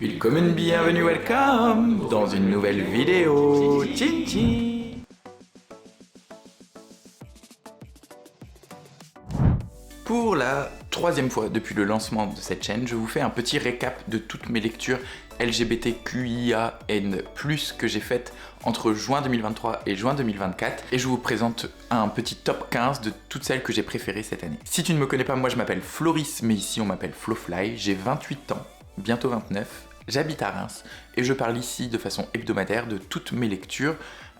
Willkommen, bienvenue, welcome dans une nouvelle vidéo. Tchin tchin. Pour la troisième fois depuis le lancement de cette chaîne, je vous fais un petit récap de toutes mes lectures LGBTQIAN+, que j'ai faites entre juin 2023 et juin 2024, et je vous présente un petit top 15 de toutes celles que j'ai préférées cette année. Si tu ne me connais pas, moi je m'appelle Floris, mais ici on m'appelle Flowfly, j'ai 28 ans, bientôt 29, j'habite à Reims, et je parle ici de façon hebdomadaire de toutes mes lectures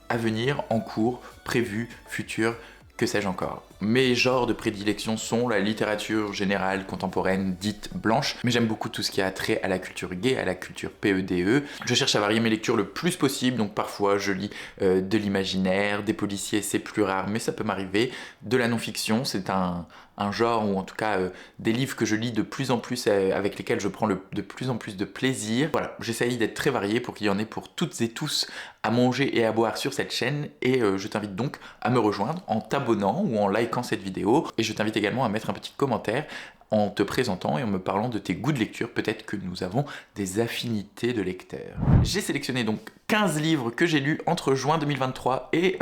à venir, en cours, prévues, futures, que sais-je encore. Mes genres de prédilection sont la littérature générale contemporaine dite blanche, mais j'aime beaucoup tout ce qui a trait à la culture gay, à la culture PEDE. Je cherche à varier mes lectures le plus possible, donc parfois je lis de l'imaginaire, des policiers, c'est plus rare, mais ça peut m'arriver. De la non-fiction, c'est un genre, ou en tout cas des livres que je lis de plus en plus, avec lesquels je prends de plus en plus de plaisir. Voilà, j'essaye d'être très varié pour qu'il y en ait pour toutes et tous à manger et à boire sur cette chaîne, et je t'invite donc à me rejoindre en t'abonnant ou en likant cette vidéo, et je t'invite également à mettre un petit commentaire en te présentant et en me parlant de tes goûts de lecture. Peut-être que nous avons des affinités de lecteurs. J'ai sélectionné donc 15 livres que j'ai lus entre juin 2023 et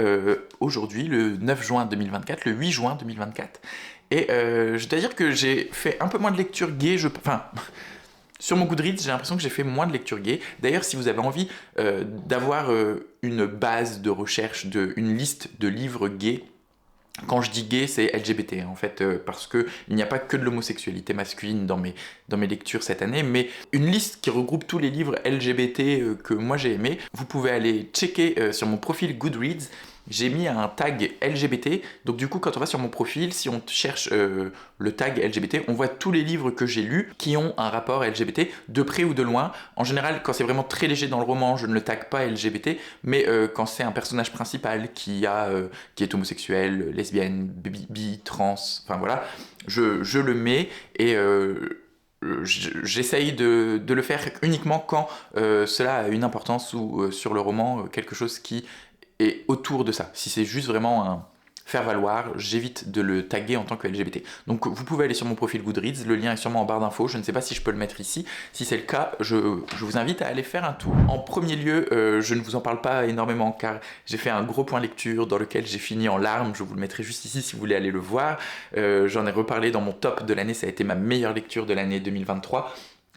aujourd'hui, le 9 juin 2024, le 8 juin 2024. Et je dois dire que j'ai fait un peu moins de lecture gay, sur mon Goodreads, j'ai l'impression que j'ai fait moins de lecture gay. D'ailleurs, si vous avez envie d'avoir une base de recherche, une liste de livres gays, quand je dis gay, c'est LGBT en fait, parce que il n'y a pas que de l'homosexualité masculine dans mes lectures cette année, mais une liste qui regroupe tous les livres LGBT que moi j'ai aimés. Vous pouvez aller checker sur mon profil Goodreads. J'ai mis un tag LGBT, donc du coup quand on va sur mon profil, si on cherche le tag LGBT, on voit tous les livres que j'ai lus qui ont un rapport LGBT, de près ou de loin. En général, quand c'est vraiment très léger dans le roman, je ne le tag pas LGBT, mais quand c'est un personnage principal qui est homosexuel, lesbienne, bi, trans, enfin voilà, je le mets, et j'essaye de le faire uniquement quand cela a une importance, ou sur le roman, quelque chose qui et autour de ça. Si c'est juste vraiment un faire valoir, j'évite de le taguer en tant que LGBT. Donc vous pouvez aller sur mon profil Goodreads, le lien est sûrement en barre d'infos, je ne sais pas si je peux le mettre ici. Si c'est le cas, je vous invite à aller faire un tour. En premier lieu, je ne vous en parle pas énormément car j'ai fait un gros point lecture dans lequel j'ai fini en larmes, je vous le mettrai juste ici si vous voulez aller le voir. J'en ai reparlé dans mon top de l'année, ça a été ma meilleure lecture de l'année 2023.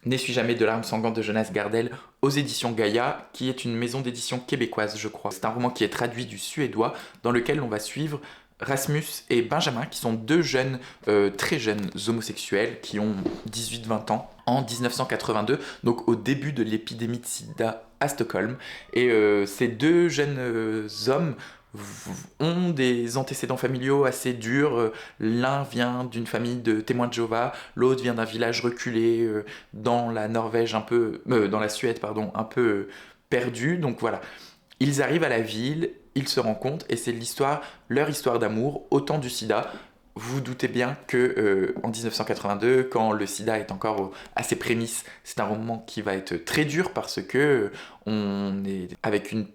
Ne suis jamais de larmes sanglantes de Jonas Gardel aux éditions Gaïa, qui est une maison d'édition québécoise, je crois. C'est un roman qui est traduit du suédois, dans lequel on va suivre Rasmus et Benjamin, qui sont deux jeunes, très jeunes homosexuels, qui ont 18-20 ans, en 1982, donc au début de l'épidémie de sida à Stockholm. Et ces deux jeunes hommes ont des antécédents familiaux assez durs. L'un vient d'une famille de témoins de Jéhovah, l'autre vient d'un village reculé dans la Norvège dans la Suède pardon, un peu perdu. Donc voilà, ils arrivent à la ville, ils se rencontrent, et c'est leur histoire d'amour au temps du sida. Vous vous doutez bien que en 1982, quand le sida est encore à ses prémices, c'est un roman qui va être très dur parce que on est avec une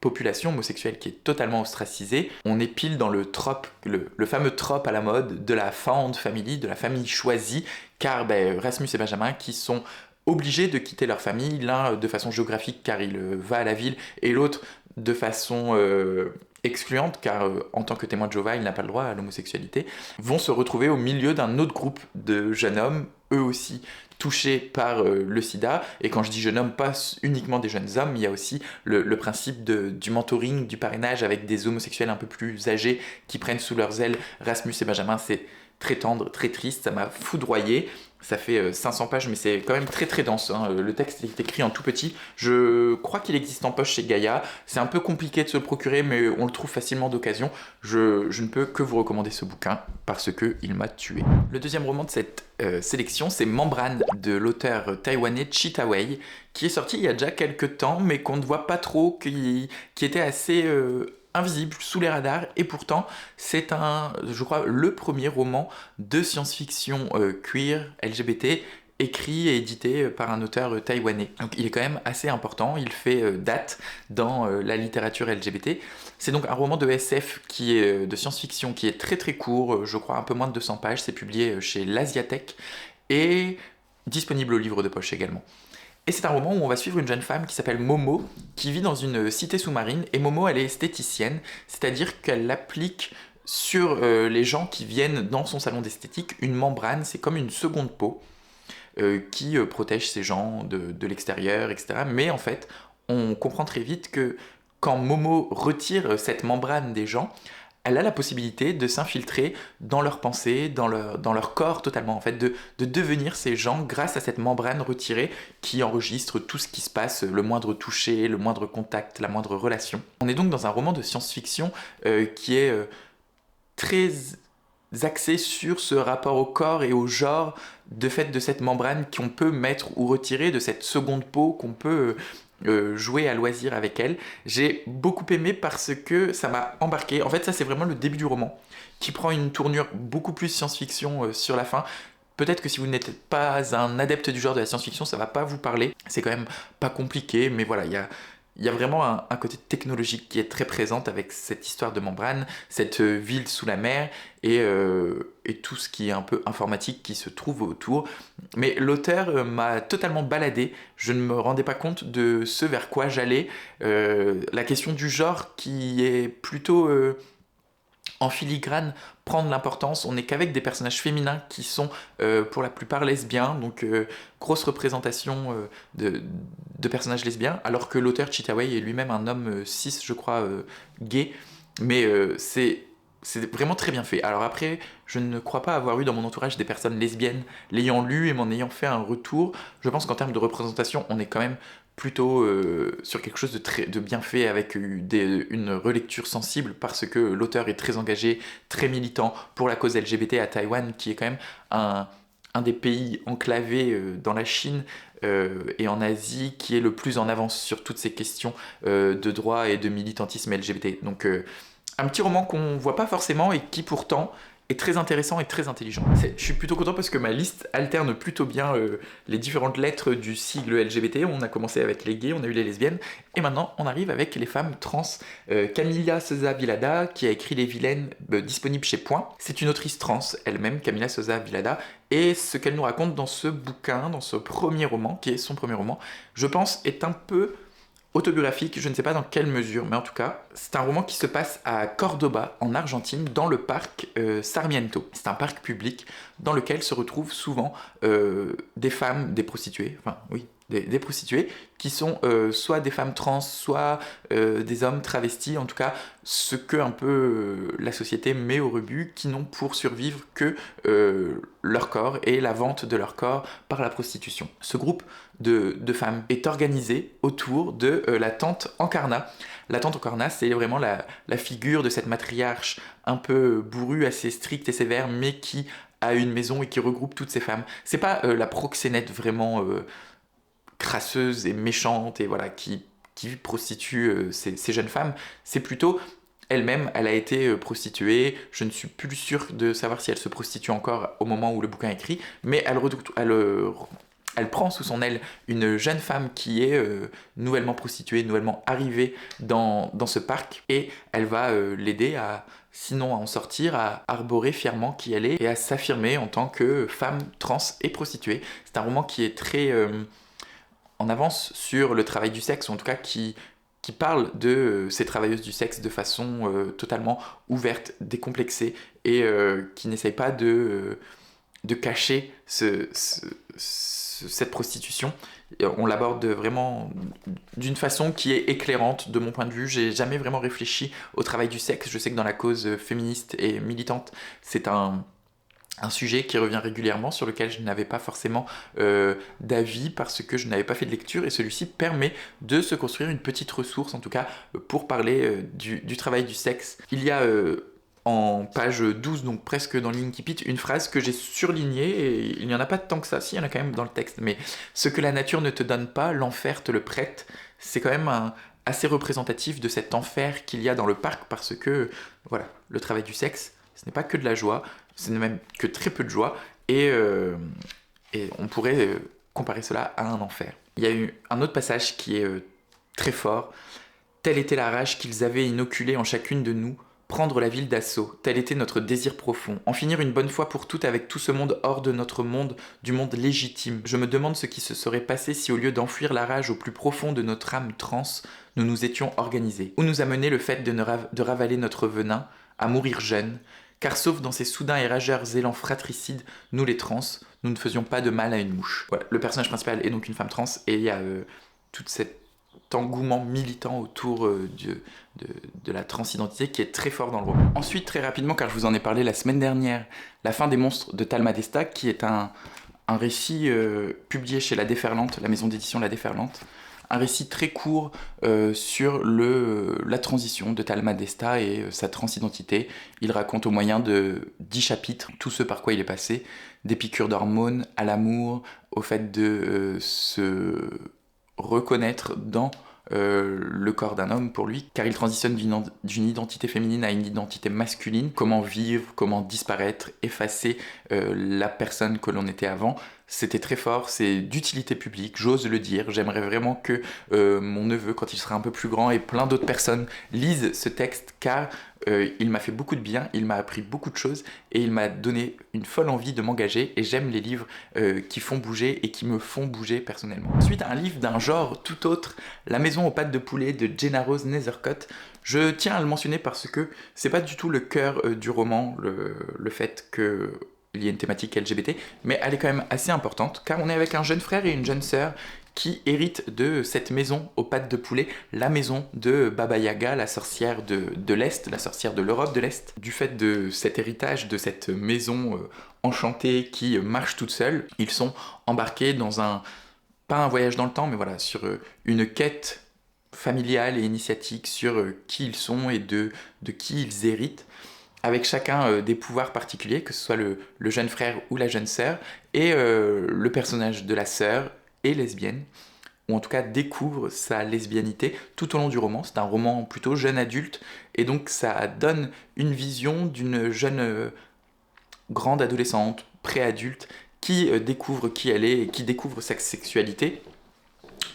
population homosexuelle qui est totalement ostracisée. On est pile dans le trope, le fameux trope à la mode de la found family, de la famille choisie, car Rasmus et Benjamin qui sont obligés de quitter leur famille, l'un de façon géographique car il va à la ville, et l'autre de façon excluante car en tant que témoin de Jéhovah il n'a pas le droit à l'homosexualité, vont se retrouver au milieu d'un autre groupe de jeunes hommes, eux aussi touchés par le sida. Et quand je dis jeunes hommes, pas uniquement des jeunes hommes, il y a aussi le principe du mentoring, du parrainage avec des homosexuels un peu plus âgés qui prennent sous leurs ailes Rasmus et Benjamin. C'est très tendre, très triste, ça m'a foudroyé. Ça fait 500 pages, mais c'est quand même très très dense, hein. Le texte est écrit en tout petit. Je crois qu'il existe en poche chez Gaïa. C'est un peu compliqué de se le procurer, mais on le trouve facilement d'occasion. Je ne peux que vous recommander ce bouquin, parce qu'il m'a tué. Le deuxième roman de cette sélection, c'est Membrane, de l'auteur taïwanais Chita Wei, qui est sorti il y a déjà quelques temps, mais qu'on ne voit pas trop, qui était assez invisible, sous les radars, et pourtant c'est je crois, le premier roman de science-fiction queer, LGBT, écrit et édité par un auteur taïwanais. Donc il est quand même assez important, il fait date dans la littérature LGBT. C'est donc un roman de SF de science-fiction qui est très très court, je crois un peu moins de 200 pages, c'est publié chez l'Asiatech, et disponible au livre de poche également. Et c'est un roman où on va suivre une jeune femme qui s'appelle Momo, qui vit dans une cité sous-marine. Et Momo, elle est esthéticienne, c'est-à-dire qu'elle applique sur les gens qui viennent dans son salon d'esthétique une membrane, c'est comme une seconde peau qui protège ces gens de l'extérieur, etc. Mais en fait, on comprend très vite que quand Momo retire cette membrane des gens, elle a la possibilité de s'infiltrer dans leurs pensées, dans leur corps totalement, en fait, de devenir ces gens grâce à cette membrane retirée qui enregistre tout ce qui se passe, le moindre toucher, le moindre contact, la moindre relation. On est donc dans un roman de science-fiction qui est très axé sur ce rapport au corps et au genre de fait de cette membrane qu'on peut mettre ou retirer, de cette seconde peau qu'on peut jouer à loisir avec elle. J'ai beaucoup aimé parce que ça m'a embarqué. En fait, ça c'est vraiment le début du roman qui prend une tournure beaucoup plus science-fiction sur la fin. Peut-être que si vous n'êtes pas un adepte du genre de la science-fiction, ça va pas vous parler. C'est quand même pas compliqué, mais voilà, il y a vraiment un côté technologique qui est très présent avec cette histoire de membrane, cette ville sous la mer et tout ce qui est un peu informatique qui se trouve autour. Mais l'auteur m'a totalement baladé, je ne me rendais pas compte de ce vers quoi j'allais. La question du genre qui est plutôt en filigrane prend de l'importance. On n'est qu'avec des personnages féminins qui sont pour la plupart lesbiens, donc grosse représentation de personnages lesbiens, alors que l'auteur Chitaway est lui-même un homme cis, je crois, gay, mais c'est vraiment très bien fait. Alors après, je ne crois pas avoir eu dans mon entourage des personnes lesbiennes l'ayant lu et m'en ayant fait un retour. Je pense qu'en termes de représentation, on est quand même plutôt sur quelque chose de bien fait avec une relecture sensible parce que l'auteur est très engagé, très militant pour la cause LGBT à Taïwan, qui est quand même un des pays enclavés dans la Chine et en Asie qui est le plus en avance sur toutes ces questions de droit et de militantisme LGBT. Donc un petit roman qu'on voit pas forcément et qui pourtant est très intéressant et très intelligent. Je suis plutôt content parce que ma liste alterne plutôt bien les différentes lettres du sigle LGBT. On a commencé avec les gays, on a eu les lesbiennes, et maintenant on arrive avec les femmes trans. Camila Sosa Vilada, qui a écrit Les Vilaines, disponible chez Point. C'est une autrice trans elle-même, Camila Sosa Vilada, et ce qu'elle nous raconte dans ce bouquin, dans ce premier roman, qui est son premier roman, je pense est un peu autobiographique, je ne sais pas dans quelle mesure, mais en tout cas, c'est un roman qui se passe à Cordoba, en Argentine, dans le parc Sarmiento. C'est un parc public dans lequel se retrouvent souvent des femmes, des prostituées, enfin oui, des prostituées, qui sont soit des femmes trans, soit des hommes travestis, en tout cas, ce que un peu la société met au rebut, qui n'ont pour survivre que leur corps et la vente de leur corps par la prostitution. Ce groupe de femmes est organisé autour de la tante Encarna. La tante Encarna, c'est vraiment la figure de cette matriarche un peu bourrue, assez stricte et sévère, mais qui a une maison et qui regroupe toutes ces femmes. C'est pas la proxénète vraiment crasseuse et méchante et voilà qui prostitue ces jeunes femmes, c'est plutôt elle-même, elle a été prostituée. Je ne suis plus sûr de savoir si elle se prostitue encore au moment où le bouquin est écrit, mais elle prend sous son aile une jeune femme qui est nouvellement prostituée, nouvellement arrivée dans ce parc, et elle va l'aider à, sinon à en sortir, à arborer fièrement qui elle est et à s'affirmer en tant que femme trans et prostituée. C'est un roman qui est très en avance sur le travail du sexe, ou en tout cas qui parle de ces travailleuses du sexe de façon totalement ouverte, décomplexée, et qui n'essaye pas de cacher cette prostitution. On l'aborde vraiment d'une façon qui est éclairante de mon point de vue. J'ai jamais vraiment réfléchi au travail du sexe. Je sais que dans la cause féministe et militante, c'est un sujet qui revient régulièrement, sur lequel je n'avais pas forcément d'avis parce que je n'avais pas fait de lecture, et celui-ci permet de se construire une petite ressource, en tout cas pour parler du travail du sexe. Il y a en page 12, donc presque dans l'Incipit, une phrase que j'ai surlignée, et il n'y en a pas tant que ça, si, il y en a quand même dans le texte, mais « Ce que la nature ne te donne pas, l'enfer te le prête », c'est quand même assez représentatif de cet enfer qu'il y a dans le parc, parce que, voilà, le travail du sexe, ce n'est pas que de la joie, ce n'est même que très peu de joie, et on pourrait comparer cela à un enfer. Il y a eu un autre passage qui est très fort. « Telle était la rage qu'ils avaient inoculée en chacune de nous, Prendre la ville d'assaut, tel était notre désir profond. En finir une bonne fois pour toutes avec tout ce monde hors de notre monde, du monde légitime. Je me demande ce qui se serait passé si au lieu d'enfuir la rage au plus profond de notre âme trans, nous nous étions organisés. Où nous a mené le fait de ravaler notre venin, à mourir jeunes, car sauf dans ces soudains et rageurs élans fratricides, nous les trans, nous ne faisions pas de mal à une mouche. Voilà, le personnage principal est donc une femme trans, et il y a toute cette engouement militant autour de la transidentité qui est très fort dans le roman. Ensuite, très rapidement, car je vous en ai parlé la semaine dernière, La fin des monstres de Talma Desta, qui est un récit publié chez La Déferlante, la maison d'édition La Déferlante, un récit très court sur la transition de Talma Desta et sa transidentité. Il raconte au moyen de 10 chapitres tout ce par quoi il est passé, des piqûres d'hormones, à l'amour, au fait de se reconnaître dans le corps d'un homme pour lui, car il transitionne d'une identité féminine à une identité masculine, comment vivre, comment disparaître, effacer la personne que l'on était avant. C'était très fort, c'est d'utilité publique, j'ose le dire. J'aimerais vraiment que mon neveu, quand il sera un peu plus grand, et plein d'autres personnes lisent ce texte, car il m'a fait beaucoup de bien, il m'a appris beaucoup de choses, et il m'a donné une folle envie de m'engager, et j'aime les livres qui font bouger et qui me font bouger personnellement. Ensuite, un livre d'un genre tout autre, La maison aux pattes de poulet de Jenna Rose Nethercott. Je tiens à le mentionner parce que c'est pas du tout le cœur du roman, le fait que il y a une thématique LGBT, mais elle est quand même assez importante, car on est avec un jeune frère et une jeune sœur qui héritent de cette maison aux pattes de poulet, la maison de Baba Yaga, la sorcière de l'Est, la sorcière de l'Europe de l'Est. Du fait de cet héritage, de cette maison enchantée qui marche toute seule, ils sont embarqués dans pas un voyage dans le temps, mais voilà, sur une quête familiale et initiatique sur qui ils sont et de qui ils héritent, avec chacun des pouvoirs particuliers, que ce soit le jeune frère ou la jeune sœur, et le personnage de la sœur est lesbienne, ou en tout cas découvre sa lesbianité tout au long du roman. C'est un roman plutôt jeune adulte, et donc ça donne une vision d'une jeune grande adolescente, préadulte, qui découvre qui elle est et qui découvre sa sexualité,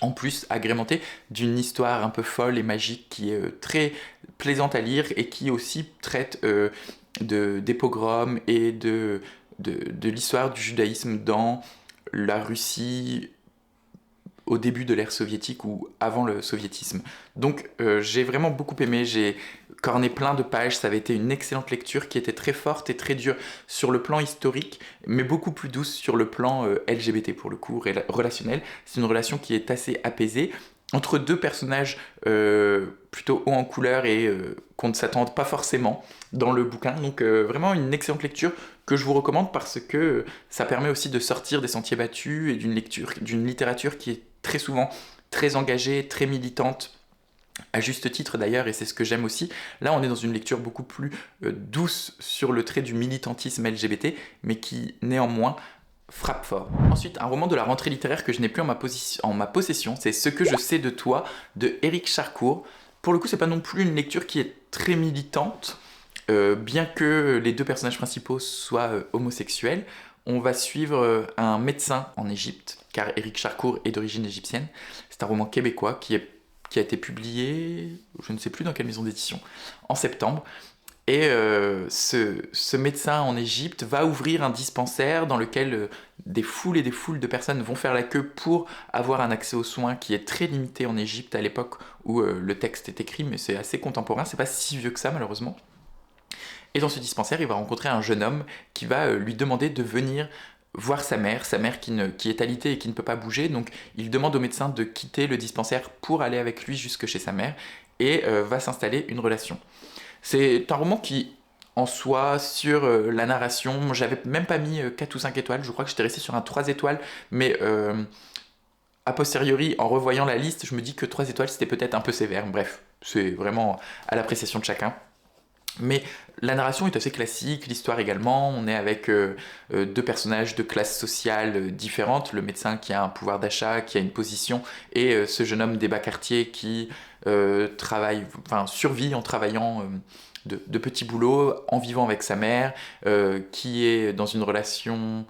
en plus agrémentée d'une histoire un peu folle et magique qui est très plaisante à lire et qui aussi traite des pogroms et de l'histoire du judaïsme dans la Russie au début de l'ère soviétique ou avant le soviétisme. Donc j'ai vraiment beaucoup aimé, j'ai corné plein de pages, ça avait été une excellente lecture qui était très forte et très dure sur le plan historique, mais beaucoup plus douce sur le plan LGBT pour le coup, relationnel. C'est une relation qui est assez apaisée, entre deux personnages plutôt hauts en couleur et qu'on ne s'attend pas forcément dans le bouquin. Donc vraiment une excellente lecture que je vous recommande parce que ça permet aussi de sortir des sentiers battus et d'une littérature qui est très souvent très engagée, très militante, à juste titre d'ailleurs, et c'est ce que j'aime aussi. Là, on est dans une lecture beaucoup plus douce sur le trait du militantisme LGBT, mais qui néanmoins frappe fort. Ensuite, un roman de la rentrée littéraire que je n'ai plus en ma possession, c'est Ce que je sais de toi de Éric Charcourt. Pour le coup, c'est pas non plus une lecture qui est très militante, bien que les deux personnages principaux soient homosexuels. On va suivre un médecin en Égypte, car Éric Charcourt est d'origine égyptienne. C'est un roman québécois qui a été publié, je ne sais plus dans quelle maison d'édition, en septembre. Et ce médecin en Égypte va ouvrir un dispensaire dans lequel des foules et des foules de personnes vont faire la queue pour avoir un accès aux soins qui est très limité en Égypte à l'époque où le texte est écrit, mais c'est assez contemporain, c'est pas si vieux que ça malheureusement. Et dans ce dispensaire, il va rencontrer un jeune homme qui va lui demander de venir voir sa mère qui est alitée et qui ne peut pas bouger. Donc il demande au médecin de quitter le dispensaire pour aller avec lui jusque chez sa mère et va s'installer une relation. C'est un roman qui, en soi, sur la narration, j'avais même pas mis 4 ou 5 étoiles, je crois que j'étais resté sur un 3 étoiles, mais a posteriori, en revoyant la liste, je me dis que 3 étoiles c'était peut-être un peu sévère. Bref, c'est vraiment à l'appréciation de chacun. Mais la narration est assez classique, l'histoire également. On est avec deux personnages de classes sociales différentes. Le médecin qui a un pouvoir d'achat, qui a une position, et ce jeune homme des bas quartiers qui survit en travaillant de petits boulots, en vivant avec sa mère, qui est dans une relation...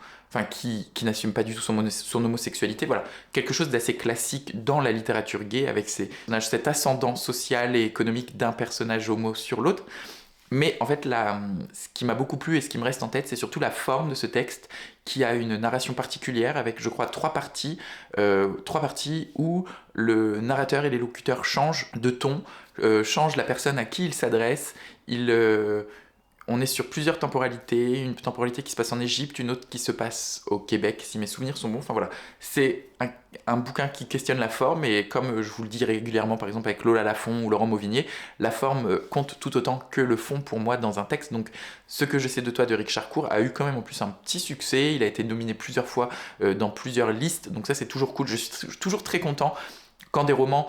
qui n'assume pas du tout son homosexualité. Voilà, quelque chose d'assez classique dans la littérature gay, avec cet ascendant social et économique d'un personnage homo sur l'autre. Mais en fait, ce qui m'a beaucoup plu et ce qui me reste en tête, c'est surtout la forme de ce texte qui a une narration particulière avec, je crois, trois parties où le narrateur et les locuteurs changent de ton, changent la personne à qui il s'adresse. On est sur plusieurs temporalités, une temporalité qui se passe en Égypte, une autre qui se passe au Québec, si mes souvenirs sont bons. Enfin voilà, c'est un bouquin qui questionne la forme, et comme je vous le dis régulièrement, par exemple avec Lola Lafont ou Laurent Mauvigné, la forme compte tout autant que le fond pour moi dans un texte. Donc Ce que je sais de toi de Rick Charcourt a eu quand même en plus un petit succès, il a été nominé plusieurs fois dans plusieurs listes, donc ça c'est toujours cool, je suis toujours très content quand des romans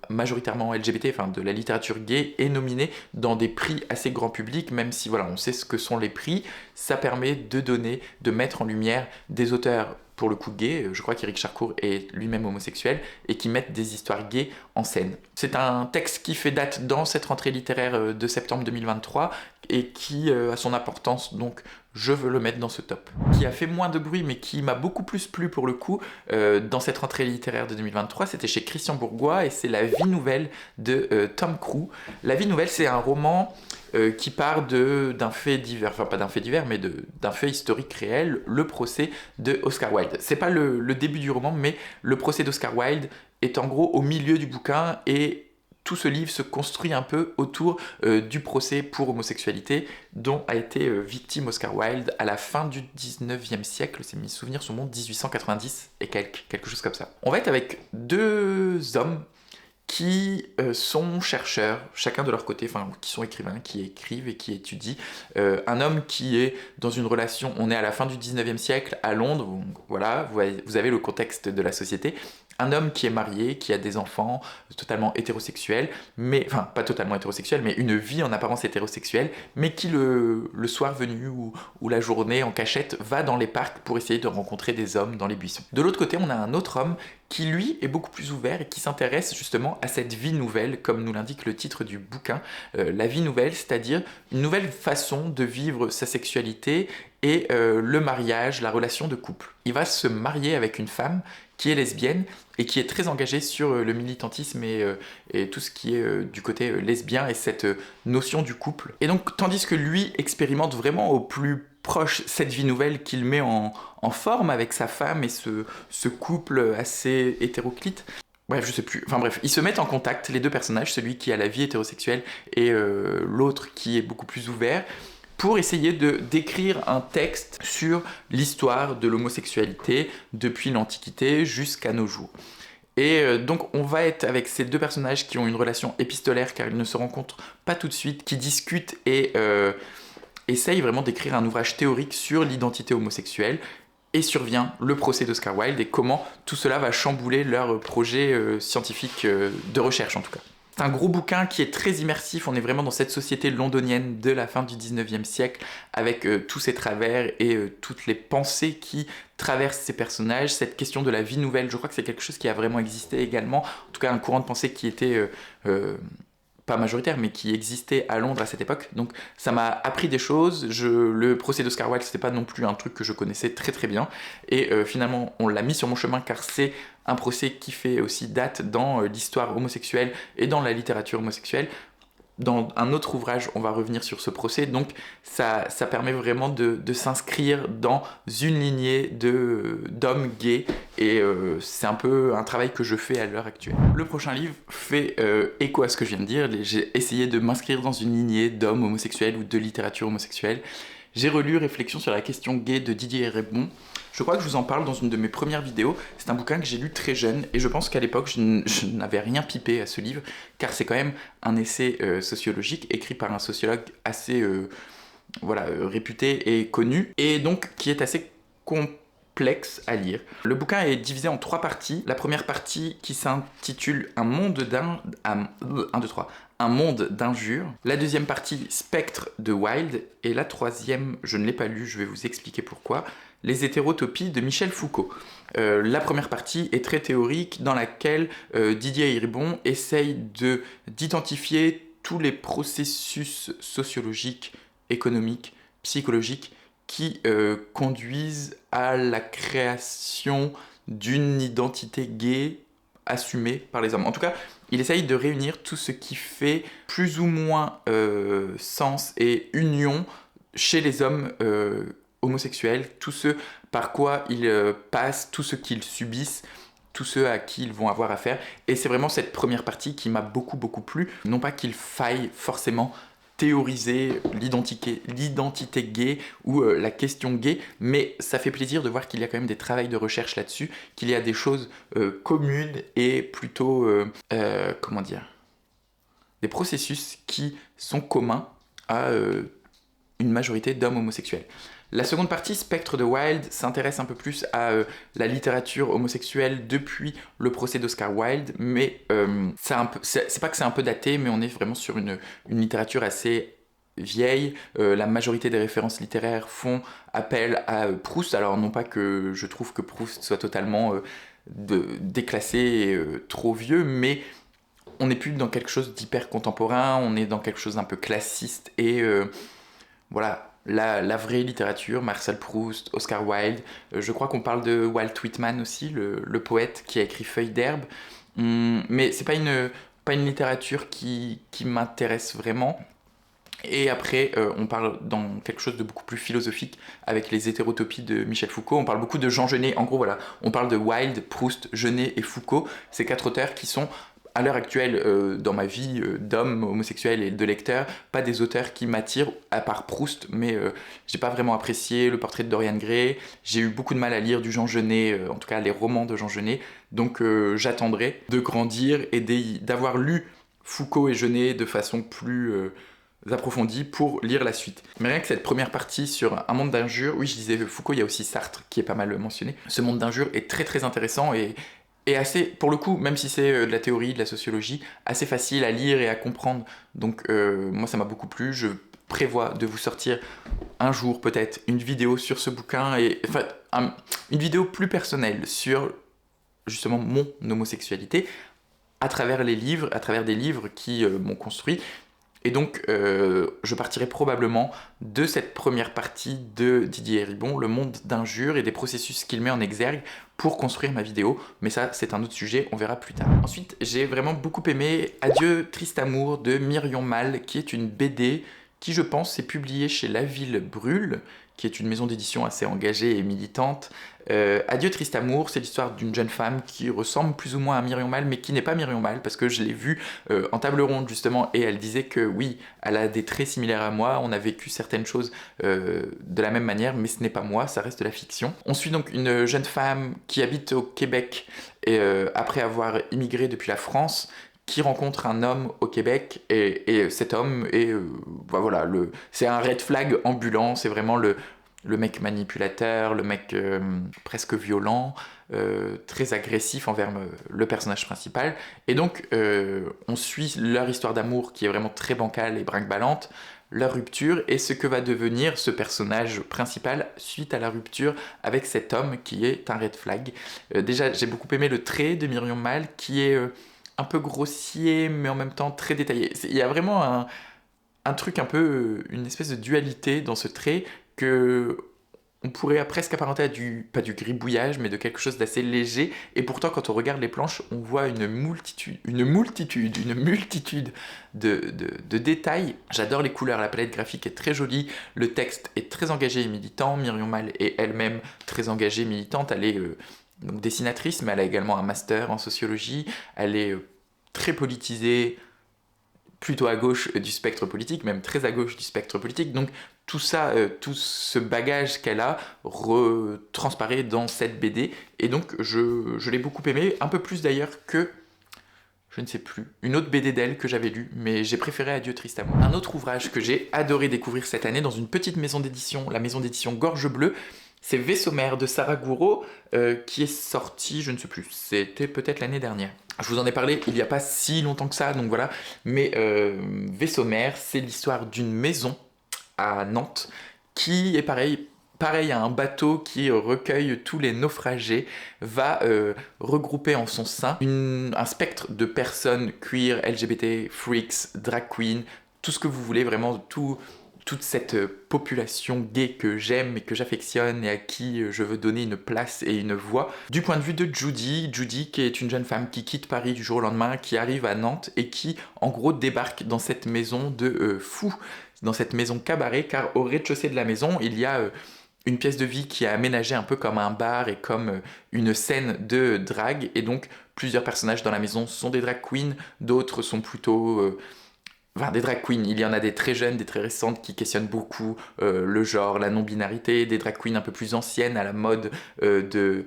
majoritairement LGBT, enfin de la littérature gay, est nominé dans des prix assez grand public, même si voilà, on sait ce que sont les prix, ça permet de mettre en lumière des auteurs pour le coup gay, je crois qu'Éric Charcourt est lui-même homosexuel, et qui mettent des histoires gays en scène. C'est un texte qui fait date dans cette rentrée littéraire de septembre 2023, et qui a son importance, donc je veux le mettre dans ce top. Qui a fait moins de bruit, mais qui m'a beaucoup plus plu pour le coup, dans cette rentrée littéraire de 2023, c'était chez Christian Bourgois, et c'est La vie nouvelle de Tom Crew. La vie nouvelle, c'est un roman qui part d'un fait divers, enfin pas d'un fait divers, mais d'un fait historique réel, le procès de Oscar Wilde. C'est pas le début du roman, mais le procès d'Oscar Wilde est en gros au milieu du bouquin, et tout ce livre se construit un peu autour du procès pour homosexualité dont a été victime Oscar Wilde à la fin du 19e siècle, si mes souvenirs sont bons, 1890 et quelque chose comme ça. On va être avec deux hommes qui sont chercheurs, chacun de leur côté, enfin qui sont écrivains, qui écrivent et qui étudient. Un homme qui est dans une relation, on est à la fin du 19e siècle à Londres, donc, voilà, vous avez le contexte de la société. Un homme qui est marié, qui a des enfants, totalement hétérosexuels, mais, enfin pas totalement hétérosexuels, mais une vie en apparence hétérosexuelle, mais qui le soir venu ou la journée en cachette va dans les parcs pour essayer de rencontrer des hommes dans les buissons. De l'autre côté, on a un autre homme qui lui est beaucoup plus ouvert et qui s'intéresse justement à cette vie nouvelle, comme nous l'indique le titre du bouquin, la vie nouvelle, c'est-à-dire une nouvelle façon de vivre sa sexualité et le mariage, la relation de couple. Il va se marier avec une femme qui est lesbienne et qui est très engagée sur le militantisme et tout ce qui est du côté lesbien et cette notion du couple. Et donc, tandis que lui expérimente vraiment au plus proche cette vie nouvelle qu'il met en forme avec sa femme et ce couple assez hétéroclite. Bref, je sais plus. Enfin bref, ils se mettent en contact, les deux personnages, celui qui a la vie hétérosexuelle et l'autre qui est beaucoup plus ouvert, pour essayer d'écrire un texte sur l'histoire de l'homosexualité depuis l'Antiquité jusqu'à nos jours. Et donc on va être avec ces deux personnages qui ont une relation épistolaire car ils ne se rencontrent pas tout de suite, qui discutent et essayent vraiment d'écrire un ouvrage théorique sur l'identité homosexuelle. Et survient le procès d'Oscar Wilde et comment tout cela va chambouler leur projet scientifique de recherche en tout cas. C'est un gros bouquin qui est très immersif, on est vraiment dans cette société londonienne de la fin du 19e siècle avec tous ses travers et toutes les pensées qui traversent ces personnages, cette question de la vie nouvelle, je crois que c'est quelque chose qui a vraiment existé également, en tout cas un courant de pensée qui était pas majoritaire, mais qui existait à Londres à cette époque. Donc ça m'a appris des choses. Le procès d'Oscar Wilde, c'était pas non plus un truc que je connaissais très très bien. Et finalement, on l'a mis sur mon chemin car c'est un procès qui fait aussi date dans l'histoire homosexuelle et dans la littérature homosexuelle. Dans un autre ouvrage, on va revenir sur ce procès, donc ça permet vraiment de s'inscrire dans une lignée d'hommes gays, et c'est un peu un travail que je fais à l'heure actuelle. Le prochain livre fait écho à ce que je viens de dire, j'ai essayé de m'inscrire dans une lignée d'hommes homosexuels ou de littérature homosexuelle. J'ai relu Réflexions sur la question gay de Didier Eribon. Je crois que je vous en parle dans une de mes premières vidéos. C'est un bouquin que j'ai lu très jeune et je pense qu'à l'époque je n'avais rien pipé à ce livre car c'est quand même un essai sociologique écrit par un sociologue assez réputé et connu et donc qui est assez complexe à lire. Le bouquin est divisé en trois parties. La première partie qui s'intitule Un monde d'injures. La deuxième partie, Spectre de Wilde. Et la troisième, je ne l'ai pas lu, je vais vous expliquer pourquoi, Les hétérotopies de Michel Foucault. La première partie est très théorique dans laquelle Didier Eribon essaye d'identifier tous les processus sociologiques, économiques, psychologiques qui conduisent à la création d'une identité gay assumé par les hommes. En tout cas, il essaye de réunir tout ce qui fait plus ou moins sens et union chez les hommes homosexuels, tout ce par quoi ils passent, tout ce qu'ils subissent, tous ceux à qui ils vont avoir affaire. Et c'est vraiment cette première partie qui m'a beaucoup plu. Non pas qu'il faille forcément théoriser l'identité gay ou la question gay, mais ça fait plaisir de voir qu'il y a quand même des travaux de recherche là-dessus, qu'il y a des choses communes et plutôt, comment dire, des processus qui sont communs à une majorité d'hommes homosexuels. La seconde partie, Spectre de Wilde, s'intéresse un peu plus à la littérature homosexuelle depuis le procès d'Oscar Wilde, mais c'est pas que c'est un peu daté, mais on est vraiment sur une littérature assez vieille. La majorité des références littéraires font appel à Proust, alors non pas que je trouve que Proust soit totalement déclassé et trop vieux, mais on n'est plus dans quelque chose d'hyper contemporain, on est dans quelque chose d'un peu classiste et voilà. La vraie littérature, Marcel Proust, Oscar Wilde, je crois qu'on parle de Walt Whitman aussi, le poète qui a écrit Feuilles d'herbe, mais c'est pas une littérature qui m'intéresse vraiment. Et après, on parle dans quelque chose de beaucoup plus philosophique avec les hétérotopies de Michel Foucault. On parle beaucoup de Jean Genet. En gros, voilà, on parle de Wilde, Proust, Genet et Foucault. Ces 4 auteurs qui sont à l'heure actuelle, dans ma vie d'homme homosexuel et de lecteur, pas des auteurs qui m'attirent, à part Proust, mais j'ai pas vraiment apprécié le portrait de Dorian Gray, j'ai eu beaucoup de mal à lire du Jean Genet, en tout cas les romans de Jean Genet, donc j'attendrai de grandir et d'avoir lu Foucault et Genet de façon plus approfondie pour lire la suite. Mais rien que cette première partie sur un monde d'injures, oui je disais Foucault, il y a aussi Sartre qui est pas mal mentionné, ce monde d'injures est très intéressant et assez, pour le coup, même si c'est de la théorie, de la sociologie, assez facile à lire et à comprendre. Donc moi ça m'a beaucoup plu, je prévois de vous sortir un jour peut-être une vidéo sur ce bouquin, et enfin une vidéo plus personnelle sur justement mon homosexualité, à travers les livres, à travers des livres qui m'ont construit. Et donc, je partirai probablement de cette première partie de Didier Ribon, le monde d'injures et des processus qu'il met en exergue pour construire ma vidéo. Mais ça, c'est un autre sujet, on verra plus tard. Ensuite, j'ai vraiment beaucoup aimé Adieu Triste Amour de Myrion Mal, qui est une BD qui, je pense, est publiée chez La Ville Brûle, qui est une maison d'édition assez engagée et militante. Adieu Triste Amour, c'est l'histoire d'une jeune femme qui ressemble plus ou moins à Myrion Mal, mais qui n'est pas Myrion Mal, parce que je l'ai vue en table ronde justement, et elle disait que oui, elle a des traits similaires à moi, on a vécu certaines choses de la même manière, mais ce n'est pas moi, ça reste de la fiction. On suit donc une jeune femme qui habite au Québec, et après avoir immigré depuis la France, qui rencontre un homme au Québec, et cet homme est, voilà, c'est un red flag ambulant, c'est vraiment le mec manipulateur, le mec presque violent, très agressif envers le personnage principal. Et donc, on suit leur histoire d'amour qui est vraiment très bancale et brinque-ballante, leur rupture et ce que va devenir ce personnage principal suite à la rupture avec cet homme qui est un red flag. Déjà, j'ai beaucoup aimé le trait de Myrion Mal qui est un peu grossier mais en même temps très détaillé. Il y a vraiment un truc un peu, une espèce de dualité dans ce trait que on pourrait presque apparenter à pas du gribouillage, mais de quelque chose d'assez léger. Et pourtant, quand on regarde les planches, on voit une multitude de détails. J'adore les couleurs, la palette graphique est très jolie, le texte est très engagé et militant. Myrion Mal est elle-même très engagée et militante. Elle est donc dessinatrice, mais elle a également un master en sociologie. Elle est très politisée, plutôt à gauche du spectre politique, même très à gauche du spectre politique. Donc tout ça, tout ce bagage qu'elle a transparaît dans cette BD. Et donc je l'ai beaucoup aimé, un peu plus d'ailleurs que, je ne sais plus, une autre BD d'elle que j'avais lue, mais j'ai préféré Adieu Triste Amour. Un autre ouvrage que j'ai adoré découvrir cette année dans une petite maison d'édition, la maison d'édition Gorge Bleue, c'est Vaisseau Mère de Sarah Gouraud, qui est sorti, je ne sais plus, c'était peut-être l'année dernière. Je vous en ai parlé il n'y a pas si longtemps que ça, donc voilà. Mais Vaisseau Mère, c'est l'histoire d'une maison à Nantes qui est pareil à un bateau qui recueille tous les naufragés, va regrouper en son sein un spectre de personnes queer, LGBT, freaks, drag queen, tout ce que vous voulez, vraiment tout toute cette population gay que j'aime et que j'affectionne et à qui je veux donner une place et une voix. Du point de vue de Judy qui est une jeune femme qui quitte Paris du jour au lendemain, qui arrive à Nantes et qui en gros débarque dans cette maison de fous, dans cette maison cabaret, car au rez-de-chaussée de la maison il y a une pièce de vie qui est aménagée un peu comme un bar et comme une scène de drague, et donc plusieurs personnages dans la maison sont des drag queens, d'autres sont plutôt... Enfin, des drag queens, il y en a des très jeunes, des très récentes qui questionnent beaucoup le genre, la non-binarité, des drag queens un peu plus anciennes à la mode je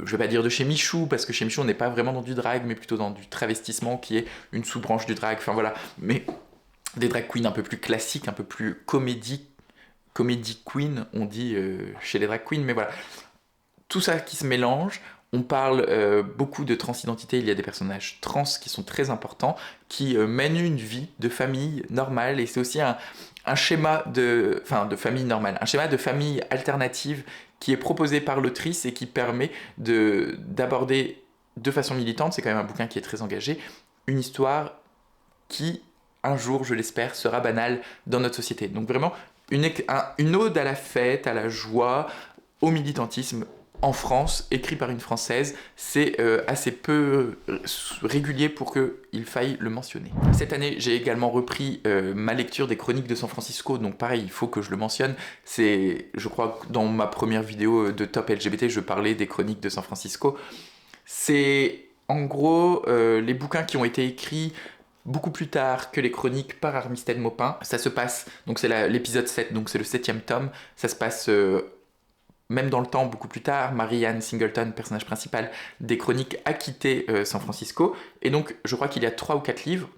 vais pas dire de chez Michou, parce que chez Michou on n'est pas vraiment dans du drag, mais plutôt dans du travestissement qui est une sous-branche du drag, enfin voilà, mais des drag queens un peu plus classiques, un peu plus comédie queen, on dit chez les drag queens, mais voilà, tout ça qui se mélange. On parle beaucoup de transidentité, il y a des personnages trans qui sont très importants, qui mènent une vie de famille normale, et c'est aussi un schéma de famille normale, un schéma de famille alternative qui est proposé par l'autrice et qui permet d'aborder de façon militante, c'est quand même un bouquin qui est très engagé, une histoire qui, un jour, je l'espère, sera banale dans notre société. Donc vraiment, une ode à la fête, à la joie, au militantisme, en France, écrit par une Française, c'est assez peu régulier pour qu'il faille le mentionner. Cette année, j'ai également repris ma lecture des Chroniques de San Francisco, donc pareil, il faut que je le mentionne. Je crois que dans ma première vidéo de Top LGBT, je parlais des Chroniques de San Francisco. C'est en gros les bouquins qui ont été écrits beaucoup plus tard que les chroniques par Armistead Maupin. Ça se passe, donc c'est l'épisode 7, donc c'est le 7e tome, ça se passe... même dans le temps, beaucoup plus tard, Marianne Singleton, personnage principal des chroniques, a quitté San Francisco. Et donc, je crois qu'il y a 3 ou 4 livres.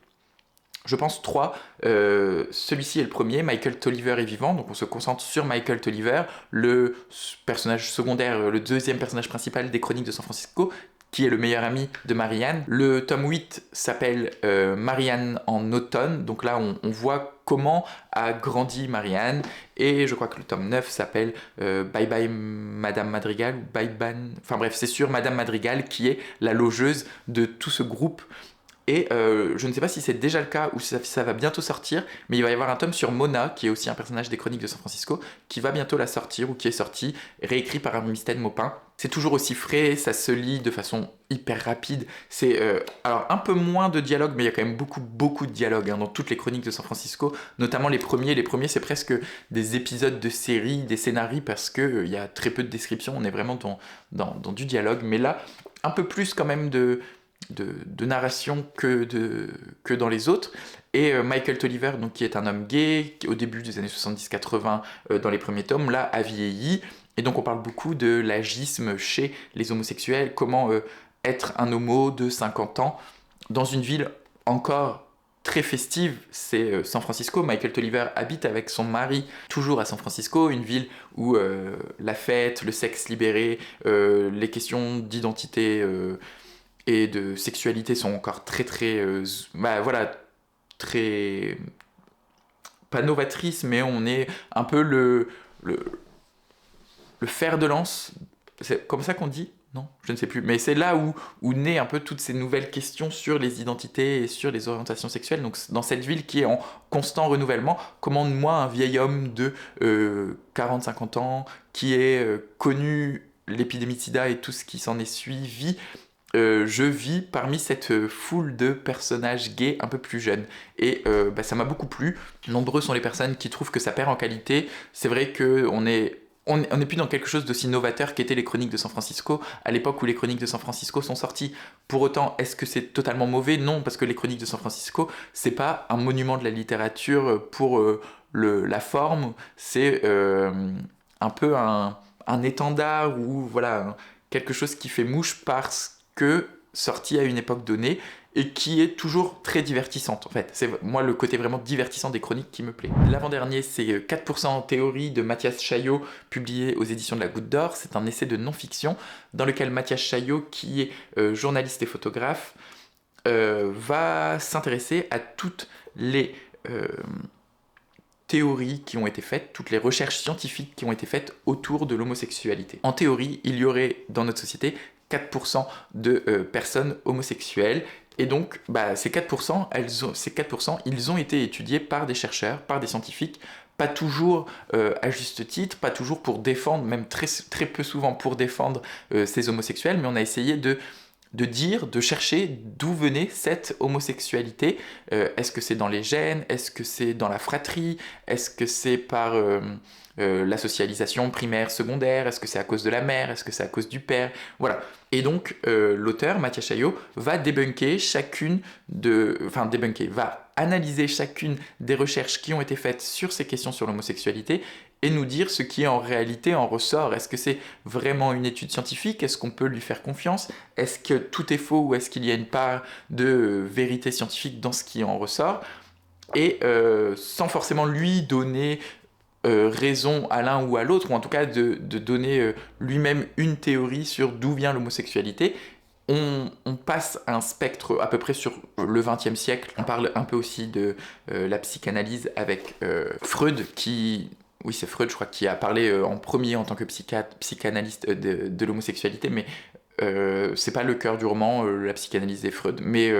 Je pense 3. Celui-ci est le premier. Michael Tolliver est vivant. Donc, on se concentre sur Michael Tolliver, le personnage secondaire, le deuxième personnage principal des chroniques de San Francisco, qui est le meilleur ami de Marianne. Le tome 8 s'appelle Marianne en automne. Donc là, on voit comment a grandi Marianne. Et je crois que le tome 9 s'appelle Bye Bye Madame Madrigal, ou Bye Bye... Enfin bref, c'est sur Madame Madrigal qui est la logeuse de tout ce groupe. Et je ne sais pas si c'est déjà le cas ou si ça va bientôt sortir, mais il va y avoir un tome sur Mona, qui est aussi un personnage des Chroniques de San Francisco, qui va bientôt la sortir, ou qui est sorti, réécrit par Armistead Maupin. C'est toujours aussi frais, ça se lit de façon hyper rapide. C'est alors un peu moins de dialogue, mais il y a quand même beaucoup de dialogue dans toutes les Chroniques de San Francisco, notamment les premiers. Les premiers, c'est presque des épisodes de série, des scénarios, parce qu'il y a très peu de descriptions, on est vraiment dans du dialogue, mais là, un peu plus quand même de narration que dans les autres. Et Michael Tolliver, donc, qui est un homme gay, qui, au début des années 70-80, dans les premiers tomes, là, a vieilli. Et donc on parle beaucoup de l'agisme chez les homosexuels, comment être un homo de 50 ans dans une ville encore très festive, c'est San Francisco. Michael Tolliver habite avec son mari toujours à San Francisco, une ville où la fête, le sexe libéré, les questions d'identité et de sexualité sont encore très voilà, très pas novatrices, mais on est un peu le fer de lance, c'est comme ça qu'on dit? Non, je ne sais plus. Mais c'est là où naît un peu toutes ces nouvelles questions sur les identités et sur les orientations sexuelles. Donc dans cette ville qui est en constant renouvellement, comment moi, un vieil homme de 40-50 ans, qui est connu l'épidémie de sida et tout ce qui s'en est suivi, je vis parmi cette foule de personnages gays un peu plus jeunes. Et ça m'a beaucoup plu. Nombreux sont les personnes qui trouvent que ça perd en qualité. C'est vrai qu'on est... On n'est plus dans quelque chose d'aussi novateur qu'étaient les Chroniques de San Francisco, à l'époque où les Chroniques de San Francisco sont sorties. Pour autant, est-ce que c'est totalement mauvais? Non, parce que les Chroniques de San Francisco, c'est pas un monument de la littérature pour la forme, c'est un peu un étendard ou voilà, quelque chose qui fait mouche parce que sorti à une époque donnée, et qui est toujours très divertissante en fait. C'est moi le côté vraiment divertissant des chroniques qui me plaît. L'avant-dernier, c'est 4% en théorie de Mathias Chaillot, publié aux éditions de la Goutte d'Or. C'est un essai de non-fiction dans lequel Mathias Chaillot, qui est journaliste et photographe, va s'intéresser à toutes les théories qui ont été faites, toutes les recherches scientifiques qui ont été faites autour de l'homosexualité. En théorie, il y aurait dans notre société 4% de personnes homosexuelles Et donc, ces 4%, ils ont été étudiés par des chercheurs, par des scientifiques, pas toujours à juste titre, pas toujours pour défendre, même très, très peu souvent pour défendre ces homosexuels, mais on a essayé de chercher d'où venait cette homosexualité. Est-ce que c'est dans les gènes? Est-ce que c'est dans la fratrie? Est-ce que c'est par la socialisation primaire, secondaire? Est-ce que c'est à cause de la mère? Est-ce que c'est à cause du père? Voilà. Et donc, l'auteur, Mathias Chaillot, va va analyser chacune des recherches qui ont été faites sur ces questions sur l'homosexualité et nous dire ce qui en réalité en ressort. Est-ce que c'est vraiment une étude scientifique? Est-ce qu'on peut lui faire confiance? Est-ce que tout est faux ou est-ce qu'il y a une part de vérité scientifique dans ce qui en ressort? Et sans forcément lui donner raison à l'un ou à l'autre, ou en tout cas de donner lui-même une théorie sur d'où vient l'homosexualité, on passe un spectre à peu près sur le XXe siècle. On parle un peu aussi de la psychanalyse avec Freud, oui, c'est Freud, je crois, qui a parlé en premier en tant que psychanalyste de l'homosexualité, mais c'est pas le cœur du roman, la psychanalyse des Freud. Mais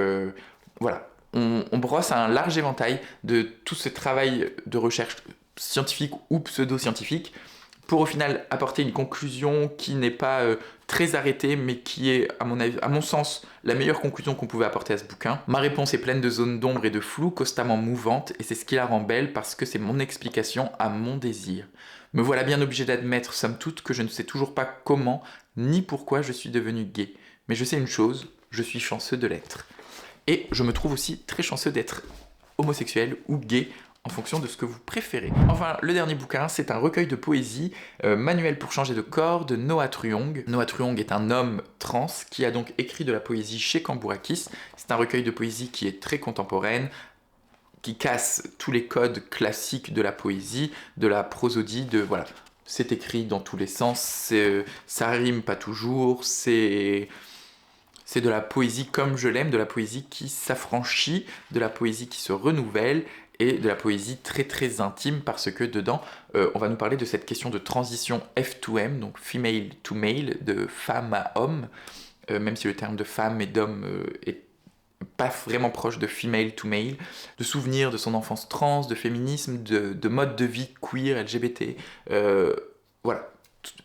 voilà, on brosse un large éventail de tout ce travail de recherche scientifique ou pseudo-scientifique pour au final apporter une conclusion qui n'est pas très arrêtée, mais qui est, à mon sens, la meilleure conclusion qu'on pouvait apporter à ce bouquin. Ma réponse est pleine de zones d'ombre et de flou, constamment mouvante, et c'est ce qui la rend belle parce que c'est mon explication à mon désir. Me voilà bien obligé d'admettre, somme toute, que je ne sais toujours pas comment ni pourquoi je suis devenu gay. Mais je sais une chose, je suis chanceux de l'être. Et je me trouve aussi très chanceux d'être homosexuel ou gay, en fonction de ce que vous préférez. Enfin, le dernier bouquin, c'est un recueil de poésie, Manuel pour changer de corps, de Noah Truong. Noah Truong est un homme trans qui a donc écrit de la poésie chez Cambourakis. C'est un recueil de poésie qui est très contemporaine, qui casse tous les codes classiques de la poésie, de la prosodie, voilà. C'est écrit dans tous les sens, ça rime pas toujours, c'est de la poésie comme je l'aime, de la poésie qui s'affranchit, de la poésie qui se renouvelle, et de la poésie très très intime parce que dedans, on va nous parler de cette question de transition F2M, donc female to male, de femme à homme, même si le terme de femme et d'homme est pas vraiment proche de female to male, de souvenirs de son enfance trans, de féminisme, de mode de vie queer, LGBT, voilà.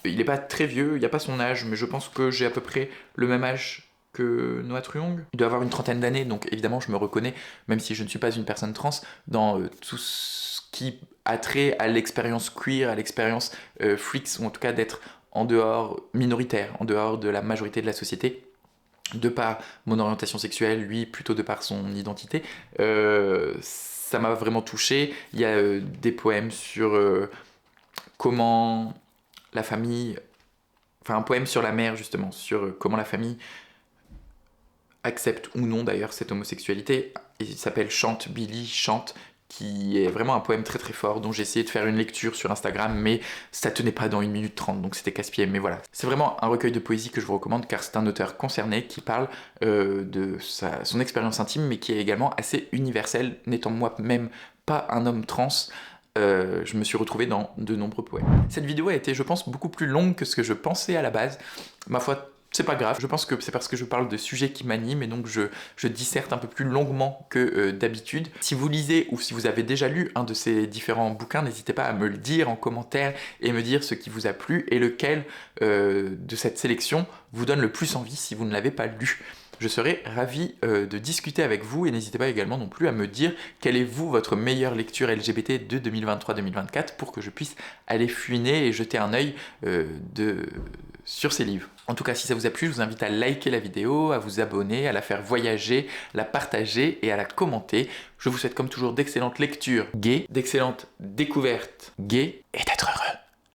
Il n'est pas très vieux, il n'y a pas son âge, mais je pense que j'ai à peu près le même âge que Noah Truong. Il doit avoir une trentaine d'années, donc évidemment je me reconnais, même si je ne suis pas une personne trans, dans tout ce qui a trait à l'expérience queer, à l'expérience freaks, ou en tout cas d'être en dehors, minoritaire, en dehors de la majorité de la société, de par mon orientation sexuelle, lui plutôt de par son identité. Ça m'a vraiment touché. Il y a des poèmes sur comment la famille... Enfin, un poème sur la mère, justement, sur comment la famille accepte ou non d'ailleurs cette homosexualité. Il s'appelle Chante Billy Chante, qui est vraiment un poème très très fort dont j'ai essayé de faire une lecture sur Instagram, mais ça tenait pas dans 1 minute 30, donc c'était casse-pied. Mais voilà, c'est vraiment un recueil de poésie que je vous recommande car c'est un auteur concerné qui parle de son expérience intime, mais qui est également assez universelle, n'étant moi-même pas un homme trans. Je me suis retrouvé dans de nombreux poèmes. Cette vidéo a été, je pense, beaucoup plus longue que ce que je pensais à la base. Ma foi, c'est pas grave, je pense que c'est parce que je parle de sujets qui m'animent et donc je disserte un peu plus longuement que d'habitude. Si vous lisez ou si vous avez déjà lu un de ces différents bouquins, n'hésitez pas à me le dire en commentaire et me dire ce qui vous a plu et lequel de cette sélection vous donne le plus envie si vous ne l'avez pas lu. Je serai ravi de discuter avec vous et n'hésitez pas également non plus à me dire quelle est votre meilleure lecture LGBT de 2023-2024 pour que je puisse aller fouiner et jeter un œil sur ces livres. En tout cas, si ça vous a plu, je vous invite à liker la vidéo, à vous abonner, à la faire voyager, la partager et à la commenter. Je vous souhaite comme toujours d'excellentes lectures gays, d'excellentes découvertes gays et d'être heureux.